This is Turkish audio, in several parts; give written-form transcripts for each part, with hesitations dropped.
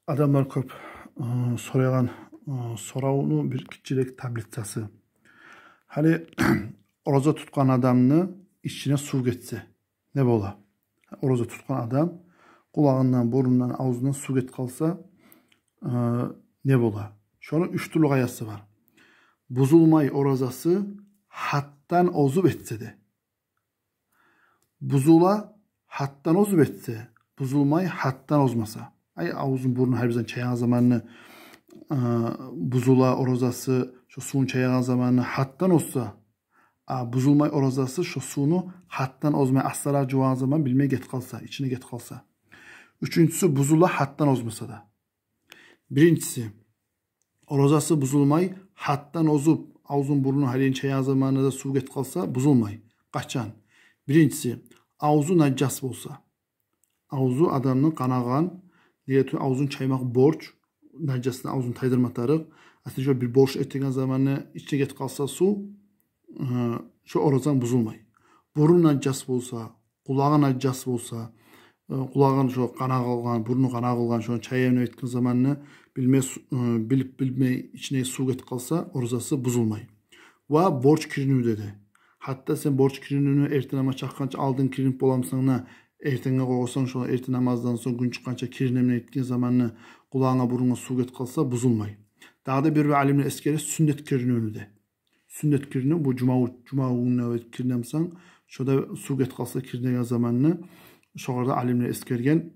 Adamlar köp sorayan soraunu bir kiçilik tabletsası. Hani oroza tutkan adamını içine su geçse ne bola? Oroza tutkan adam kulağından, burnundan, ağzından su get kalsa ne bola? Şunun üç türlü gayası var. Buzulmay orozası hattan ozup etse de. Buzula hattan ozup etse, buzulmay hattan ozmasa. Ay ağzın burnun her bizden çayağın zamanını buzula orozası şu suyun çayağın zamanını hattan olsa buzulmay orozası şu suyunu hattan ozmay aslara cuvan zaman bilmeye get kalsa, içine get kalsa. Üçüncüsü buzula hattan ozmasa da. Birincisi orozası buzulmay hattan ozup ağzın burnun halin çayağın zamanında su get kalsa buzulmay. Kaçan. Birincisi ağzı naccas olsa. Ağzı adamın kanağan niyeti ağzın çaymak borç. Naccasını ağzın taydırmatarık. Aslında şöyle bir borç ettiğin zamanı içine get kalsa su şu orozan buzulmay. Burun naccas olsa, kulağın naccas olsa, kulağın şu kana kalgan, burnu kana kalgan şu çayını ettiğin zamanı bilip içine su get kalsa orozası buzulmay. Ve borç kirini dedi. Hatta sen borç kirini erten ama çakkança aldın kirinip bolamsana ertenge koysan şu erten namazdan sonra gün çıkança kirinemle ettiğin zamanı kulağına buruna su get kalsa buzulmay. Daha da bir alimle eskeri sünnet kirini de. Sünnet kirini bu cuma gününe kirinemsen şurada su get kalsa kirine zamanını şurada alimle eskergen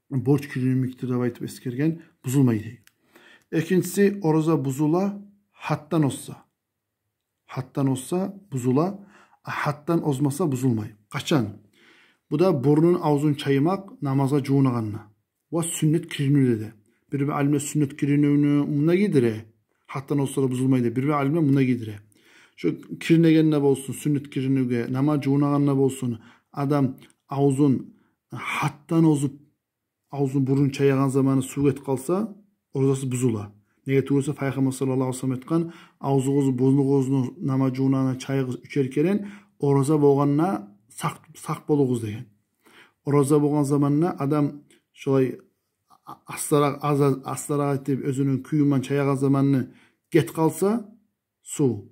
borç kirini miktarda vaytıp eskergen buzulmayı değil. İkincisi oroza buzula hattan olsa. Hattan olsa buzula, hattan ozmasa buzulmay. Kaçan? Bu da burnun ağzın çaymak namaza cuğunağanına. Ve sünnet kirini dedi. Bir alimle sünnet kirini buna gidire. Hattan olsa da buzulmay dedi. Bir alimle buna gidire. Şu kirine gelene olsun, sünnet kirini namaz cuğunağanına olsun. Adam ağzın hattan ozup ağzın burun çayağın zamanı su et kalsa orası buzula. Neye tuğursa Peygamber sallallahu aleyhi ve sellem etken ağzınızı burnunuzun namacuğuna çayınız üçerkeren oraza boğanına sak boluguz deyen. Oraza boğan zamanına adam şolay aslara etip özünün küyüman çayağın zamanını get kalsa su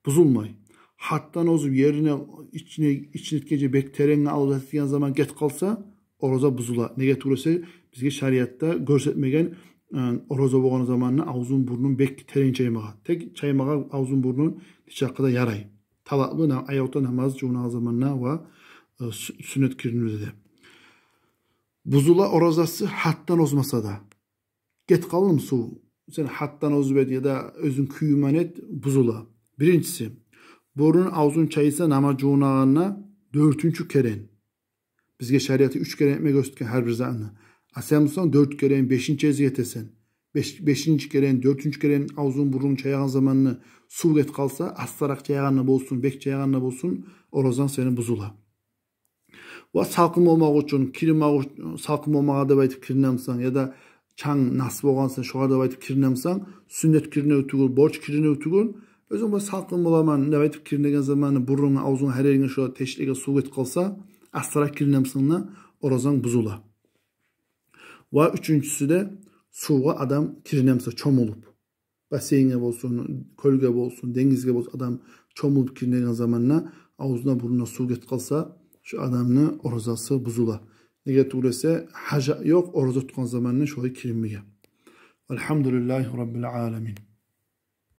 buzulmay. Hattan ozup yerine içine gece bekterenini alıp ettiğin zaman get kalsa oraza buzula. Neye tuğursa bizge şariatta görsetmegen oroza boğan zamanına ağzın burnun bek terin çaymağa. Tek çaymağa ağzın burnun hiç hakkında yaray. Talaklı ayakta namaz cuğuna zamanına ve sünnet kirini dedi. Buzula orozası hattan ozmasa da. Get kalın su. Sen hattan ozbed ya da özün küyümen et buzula. Birincisi burnun ağzın çayısa namaz cuğuna 4. keren. Bizge şariatı 3 kere etme gösterken her bir zamanı. Asemsan 4 kere 5. eziyetesen. 5. kere 4. kere ağzın burun çayağın zamanını su get kalsa astarak çayağınla bolsun, bek çayağınla bolsun orozan seni buzula. Ve salkım olmak için, salkım olmağa da baytıp kirinemsen ya da çan nasip olgansan şoğarda baytıp kirinemsen sünnet kirine ötügül, borç kirine ötügül. Özün bu salkım olaman ne baytıp kirinegen zamanı burun ağzın her yerine şu teşlige su get kalsa astarak kirinemsenle orozan buzula. Ve üçüncüsü de suğa adam kirinemse çomulup. Baseyine olsun, kölge olsun, dengizge olsun adam çomulup kirinegen zamanına ağzına burnuna su get kalsa şu adamın orozası buzula. Nege tuğrese haca yok oroza tutkan zamanına şoğu kirinmeye. Elhamdülillahi Rabbil alemin.